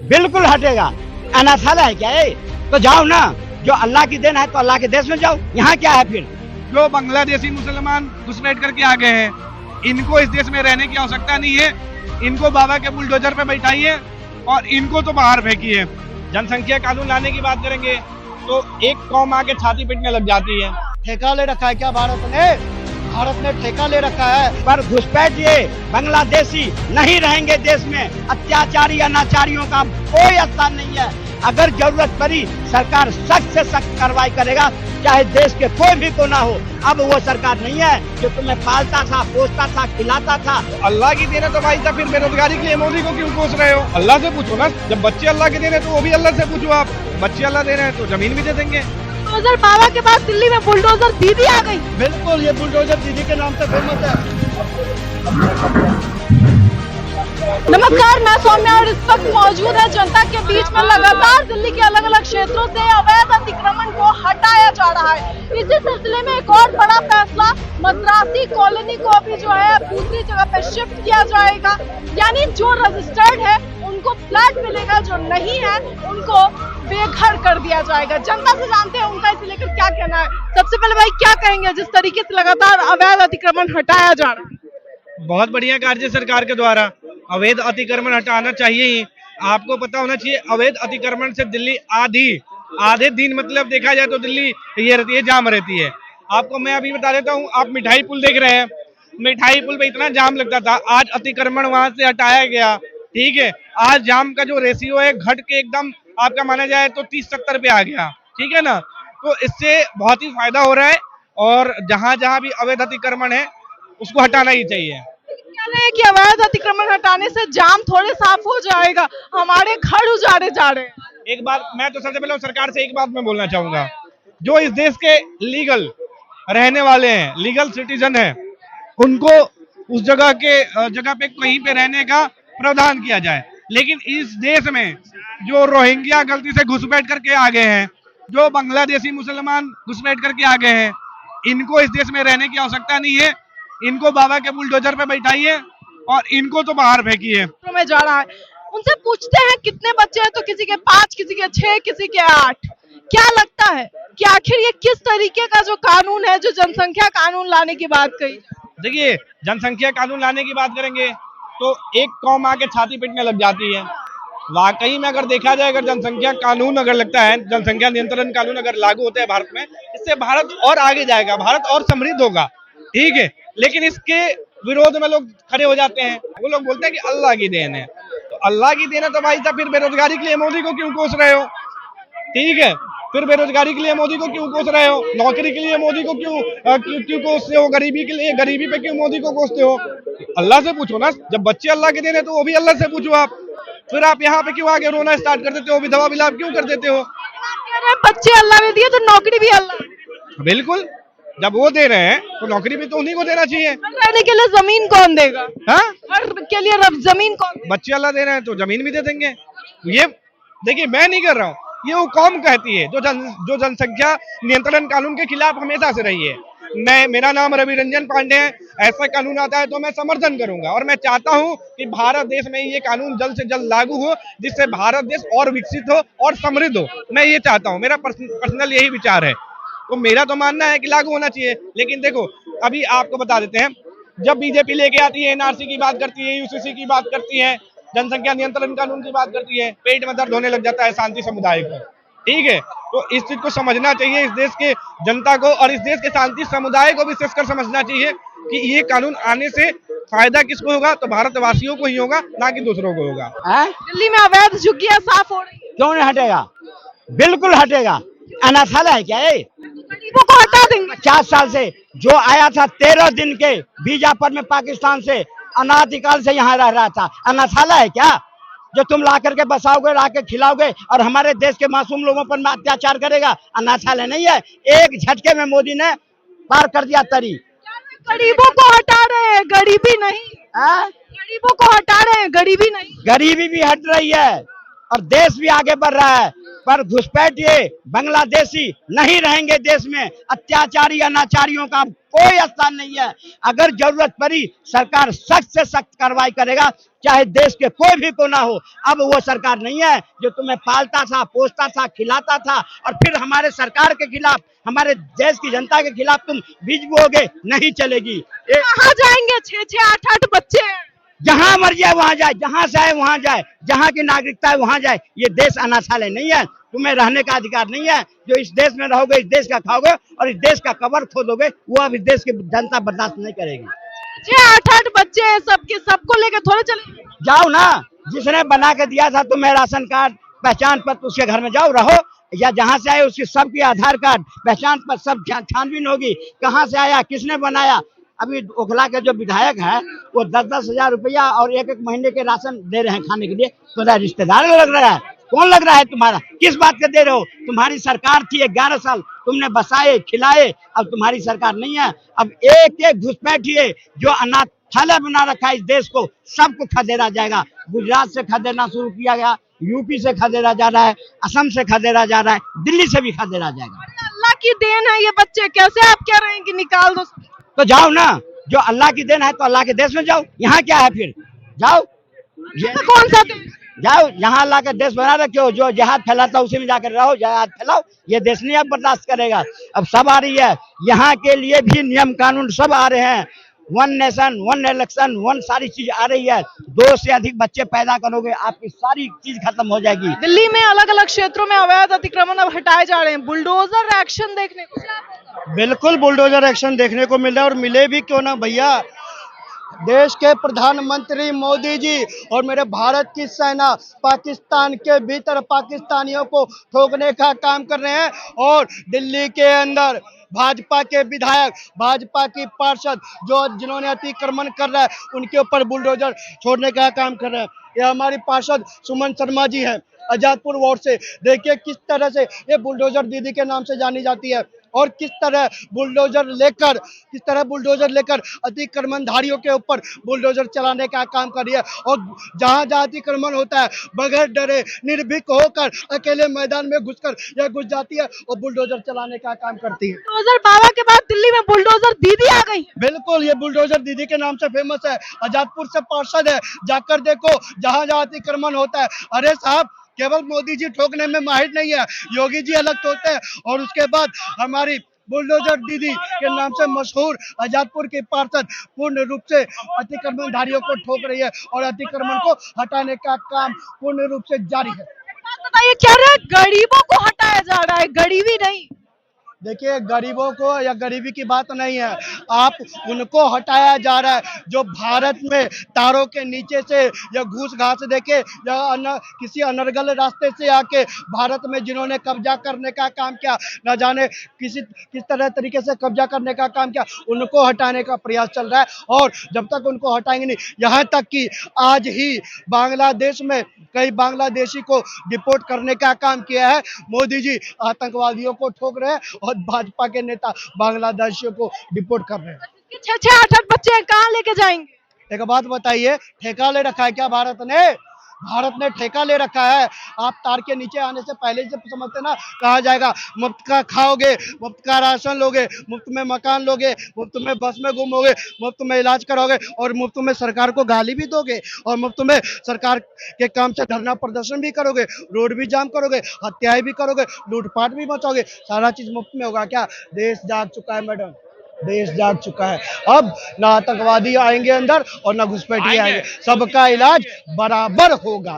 बिल्कुल हटेगा। अनाथालय है क्या ये? तो जाओ ना, जो अल्लाह की देन है तो अल्लाह के देश में जाओ, यहाँ क्या है फिर? जो बांग्लादेशी मुसलमान घुसपैठ करके आ गए हैं, इनको इस देश में रहने की आवश्यकता नहीं है। इनको बाबा के बुलडोजर पे बैठाइए और इनको तो बाहर फेंकिए। जनसंख्या कानून लाने की बात करेंगे तो एक कौम आके छाती पीटने लग जाती है। ठेका ले रखा है क्या भारत ने? भारत ने ठेका ले रखा है, पर घुसपैठ ये बांग्लादेशी नहीं रहेंगे देश में। अत्याचारी अनाचारियों का कोई स्थान नहीं है। अगर जरूरत पड़ी सरकार सख्त से सख्त कार्रवाई करेगा, चाहे देश के कोई भी कोना हो। अब वो सरकार नहीं है जो तुम्हें पालता था, पोसता था, खिलाता था। अल्लाह की देन है तो भाई साहब फिर बेरोजगारी के लिए मोदी को क्यों कोस रहे हो? अल्लाह से पूछो ना, जब बच्चे अल्लाह के देन है तो वो भी अल्लाह से पूछो। आप बच्चे अल्लाह दे रहे हैं तो जमीन भी दे देंगे। 2012 के बाद दिल्ली में बुलडोजर दीदी आ गई। बिल्कुल, ये बुलडोजर दीदी के नाम से फेमस है। नमस्कार, मैं सौम्या और इस वक्त मौजूद है जनता के बीच में। लगातार दिल्ली के अलग अलग क्षेत्रों से अवैध अतिक्रमण को हटाया जा रहा है। इसी सिलसिले में एक और बड़ा फैसला, मद्रासी कॉलोनी को अभी जो है दूसरी जगह पे शिफ्ट किया जाएगा। यानी जो रजिस्टर्ड है उनको फ्लैट मिलेगा, जो नहीं है उनको बेघर कर दिया जाएगा। जनता से जानते हैं उनका इसे लेकर क्या कहना है। सबसे पहले भाई क्या कहेंगे जिस तरीके से लगातार अवैध अतिक्रमण हटाया जा रहा है? बहुत बढ़िया कार्य सरकार के द्वारा, अवैध अतिक्रमण हटाना चाहिए ही। आपको पता होना चाहिए अवैध अतिक्रमण से दिल्ली आधे दिन मतलब देखा जाए तो दिल्ली ये रहती है, जाम रहती है। आपको मैं अभी बता देता हूँ, आप मिठाई पुल देख रहे हैं, मिठाई पुल पे इतना जाम लगता था, आज अतिक्रमण वहां से हटाया गया। ठीक है, आज जाम का जो रेशियो है घट के एकदम आपका माना जाए तो 30-70 पे आ गया। ठीक है ना, तो इससे बहुत ही फायदा हो रहा है और जहां जहां भी अवैध अतिक्रमण है उसको हटाना ही चाहिए। कह रहे हैं कि अवैध अतिक्रमण हटाने से जाम थोड़े साफ हो जाएगा, हमारे घर उजाड़े जा रहे हैं। एक बात मैं तो सबसे पहले सरकार से एक बात मैं बोलना चाहूंगा, जो इस देश के लीगल रहने वाले हैं, लीगल सिटीजन हैं, उनको उस जगह पे कहीं पे रहने का प्रावधान किया जाए। लेकिन इस देश में जो रोहिंग्या गलती से घुसपैठ करके आ गए हैं, जो बांग्लादेशी मुसलमान घुसपैठ करके आ गए हैं, इनको इस देश में रहने की आवश्यकता नहीं है। इनको बाबा के बुलडोजर पे बैठाइए और इनको तो बाहर फेंकिए। में जा रहा है, उनसे पूछते हैं कितने बच्चे हैं, तो किसी के 5, किसी के 6, किसी के 8। क्या लगता है कि आखिर ये किस तरीके का जो कानून है, जो जनसंख्या कानून लाने की बात कही? देखिए, जनसंख्या कानून लाने की बात करेंगे तो एक कौम आके छाती पीटने लग जाती है। वाकई में अगर देखा जाए, अगर जनसंख्या कानून अगर लगता है, जनसंख्या नियंत्रण कानून अगर लागू होता है भारत में, इससे भारत और आगे जाएगा, भारत और समृद्ध होगा। ठीक है, लेकिन इसके विरोध में लोग खड़े हो जाते हैं। वो लोग बोलते हैं कि अल्लाह की देन है, तो अल्लाह की देन है तो भाई साहब फिर बेरोजगारी के लिए मोदी को क्यों कोस रहे हो? ठीक है, फिर बेरोजगारी के लिए मोदी को क्यों कोस रहे हो? नौकरी के लिए मोदी को क्यों कोसते हो? गरीबी के लिए, गरीबी पे क्यों मोदी को कोसते हो? अल्लाह से पूछो ना, जब बच्चे अल्लाह के देने तो वो भी अल्लाह से पूछो। आप फिर आप यहाँ पे क्यों आगे रोना स्टार्ट कर देते हो, विधवा विलाप क्यों कर देते हो? कह रहे हैं बच्चे अल्लाह ने दिए तो नौकरी भी अल्लाह। बिल्कुल, जब वो दे रहे हैं तो नौकरी भी तो उन्हीं को देना चाहिए। रहने के लिए जमीन कौन देगा? हाँ, घर के लिए जमीन कौन देगा? बच्चे अल्लाह दे रहे हैं तो जमीन भी दे देंगे। ये देखिए, मैं नहीं कर रहा हूँ, ये वो कौम कहती है जो जनसंख्या नियंत्रण कानून के खिलाफ हमेशा से रही है। मेरा नाम रवि रंजन पांडे है। ऐसा कानून आता है तो मैं समर्थन करूंगा और मैं चाहता हूं कि भारत देश में ये कानून जल्द से जल्द लागू हो, जिससे भारत देश और विकसित हो और समृद्ध हो। मैं ये चाहता हूं, मेरा पर्सनल यही विचार है। तो मेरा तो मानना है कि लागू होना चाहिए। लेकिन देखो, अभी आपको बता देते हैं, जब बीजेपी लेके आती है, एनआरसी की बात करती है, यूसीसी की बात करती है, जनसंख्या नियंत्रण कानून की बात करती है, पेट में दर्द होने लग जाता है शांति समुदाय को। ठीक है, तो इस चीज को समझना चाहिए इस देश के जनता को, और इस देश के शांति समुदाय को विशेषकर समझना चाहिए कि ये कानून आने से फायदा किसको होगा, तो भारतवासियों को ही होगा, ना कि दूसरों को होगा। दिल्ली में अवैध झुग्गियां साफ हो रही है, क्यों नहीं हटेगा? बिल्कुल हटेगा। अनाथालय है क्या ये? गरीबों को हटा देंगे। 50 साल से जो आया था 13 दिन के वीजा पर में पाकिस्तान से, अनादिकाल से यहाँ रह रहा था, अनाथालय है क्या जो तुम ला करके बसाओगे, ला के खिलाओगे और हमारे देश के मासूम लोगों पर अत्याचार करेगा? अनाथालय नहीं है। एक झटके में मोदी ने पार कर दिया तरी। गरीबों को हटा रहे हैं, गरीबी नहीं। गरीबों को हटा रहे हैं, गरीबी नहीं। गरीबी भी हट रही है और देश भी आगे बढ़ रहा है, पर घुसपैठ ये बांग्लादेशी नहीं रहेंगे देश में। अत्याचारी अनाचारियों का कोई स्थान नहीं है। अगर जरूरत पड़ी सरकार सख्त से सख्त कार्रवाई करेगा, चाहे देश के कोई भी कोना हो। अब वो सरकार नहीं है जो तुम्हें पालता था, पोसता था, खिलाता था और फिर हमारे सरकार के खिलाफ, हमारे देश की जनता के खिलाफ तुम बीज बोओगे, नहीं चलेगी। कहाँ जाएंगे? 6-6, 8-8 बच्चे हैं। जहां मर्जी है वहां जाए, जहां से आए वहां जाए, जहां की नागरिकता है वहां जाए। ये देश अनाथालय नहीं है, तुम्हें रहने का अधिकार नहीं है। जो इस देश में रहोगे, इस देश का खाओगे और इस देश का कब्र खोदोगे, वो अब इस देश की जनता बर्दाश्त नहीं करेगी। 6-8 बच्चे हैं, सबके सबको लेके थोड़े चले जाओ ना, जिसने बना के दिया था तुम्हें राशन कार्ड, पहचान पत्र, उसके घर में जाओ रहो, या जहां से आए उसकी सबकी आधार कार्ड, पहचान पत्र सब छानबीन होगी, कहां से आया, किसने बनाया। अभी ओखला के जो विधायक है वो 10-10 हजार रुपया और एक महीने के राशन दे रहे हैं खाने के लिए। तुम्हारा रिश्तेदार लग रहा है? कौन लग रहा है तुम्हारा? किस बात के दे रहे हो? तुम्हारी सरकार थी 11 साल, तुमने बसाए खिलाए, अब तुम्हारी सरकार नहीं है। अब एक एक घुसपैठिए जो अनाथालय बना रखा है इस देश को, सबको खदेड़ा जाएगा। गुजरात से खदेड़ना शुरू किया गया, यूपी से खदेड़ा जा रहा है, असम से खदेड़ा जा रहा है, दिल्ली से भी खदेड़ा जाएगा। अल्लाह की देन है ये बच्चे, कैसे आप कह रहे हैं कि निकाल दो? तो जाओ ना, जो अल्लाह की देन है तो अल्लाह के देश में जाओ। यहाँ क्या है फिर? जाओ, ये कौन सा देश? जाओ, यहाँ अल्लाह का देश बना रखे हो। जो जिहाद फैलाता उसी में जाकर रहो, जिहाद फैलाओ। ये देश नहीं अब बर्दाश्त करेगा। अब सब आ रही है, यहाँ के लिए भी नियम कानून सब आ रहे हैं। 1 नेशन 1 इलेक्शन 1 सारी चीज आ रही है। 2 से अधिक बच्चे पैदा करोगे, आपकी सारी चीज खत्म हो जाएगी। दिल्ली में अलग अलग क्षेत्रों में अवैध अतिक्रमण अब हटाए जा रहे हैं, बुलडोजर एक्शन देखने को। बिल्कुल बुलडोजर एक्शन देखने को मिल रहा है, और मिले भी क्यों ना भैया। देश के प्रधानमंत्री मोदी जी और मेरे भारत की सेना पाकिस्तान के भीतर पाकिस्तानियों को ठोकने का काम कर रहे हैं, और दिल्ली के अंदर भाजपा के विधायक, भाजपा की पार्षद जो जिन्होंने अतिक्रमण कर रहा है उनके ऊपर बुलडोजर छोड़ने का काम कर रहे हैं। ये हमारी पार्षद सुमन शर्मा जी हैं आजादपुर वार्ड से। देखिए किस तरह से ये बुलडोजर दीदी के नाम से जानी जाती है, और किस तरह बुलडोजर लेकर अतिक्रमणधारियों के ऊपर बुलडोजर चलाने का काम कर रही है। और जहां जहां अतिक्रमण होता है बगैर डरे निर्भीक होकर अकेले मैदान में घुसकर यह घुस जाती है और बुलडोजर चलाने का काम करती है। बुलडोजर बाबा के बाद दिल्ली में बुलडोजर दीदी आ गई। बिल्कुल, ये बुलडोजर दीदी के नाम से फेमस है। आजादपुर से पार्षद है, जाकर देखो जहां जहां अतिक्रमण होता है। अरे साहब, केवल मोदी जी ठोकने में माहिर नहीं है, योगी जी अलग ठोकते हैं, और उसके बाद हमारी बुलडोजर दीदी के नाम से मशहूर आजादपुर की पार्षद पूर्ण रूप से अतिक्रमणधारियों को ठोक रही है, और अतिक्रमण को हटाने का काम पूर्ण रूप से जारी है। बताइए क्या रहा है, गरीबों को हटाया जा रहा है, गरीबी नहीं। देखिए, गरीबों को या गरीबी की बात नहीं है, आप उनको हटाया जा रहा है जो भारत में तारों के नीचे से या घूस घास देके या किसी अनर्गल रास्ते से आके भारत में जिन्होंने कब्जा करने का काम किया, न जाने किस तरह तरीके से कब्जा करने का काम किया, उनको हटाने का प्रयास चल रहा है। और जब तक उनको हटाएंगे नहीं, यहाँ तक कि आज ही बांग्लादेश में कई बांग्लादेशी को डिपोर्ट करने का काम किया है मोदी जी। आतंकवादियों को ठोक रहे हैं और भाजपा के नेता बांग्लादेशियों को डिपोर्ट कर रहे हैं। 6-6, 8-8 बच्चे कहाँ लेके जाएंगे? एक बात बताइए, ठेका ले रखा है क्या भारत ने? भारत ने ठेका ले रखा है। आप तार के नीचे आने से पहले से समझते ना कहाँ जाएगा। मुफ्त का खाओगे, मुफ्त का राशन लोगे, मुफ्त में मकान लोगे, मुफ्त में बस में घूमोगे, मुफ्त में इलाज कराओगे, और मुफ्त में सरकार को गाली भी दोगे, और मुफ्त में सरकार के काम से धरना प्रदर्शन भी करोगे, रोड भी जाम करोगे, हत्याएं भी करोगे, लूटपाट भी मचाओगे। सारा चीज मुफ्त में होगा क्या? देश जाग चुका है मैडम, देश जाग चुका है। अब ना आतंकवादी आएंगे अंदर और ना घुसपैठिए आएंगे, सबका इलाज बराबर होगा।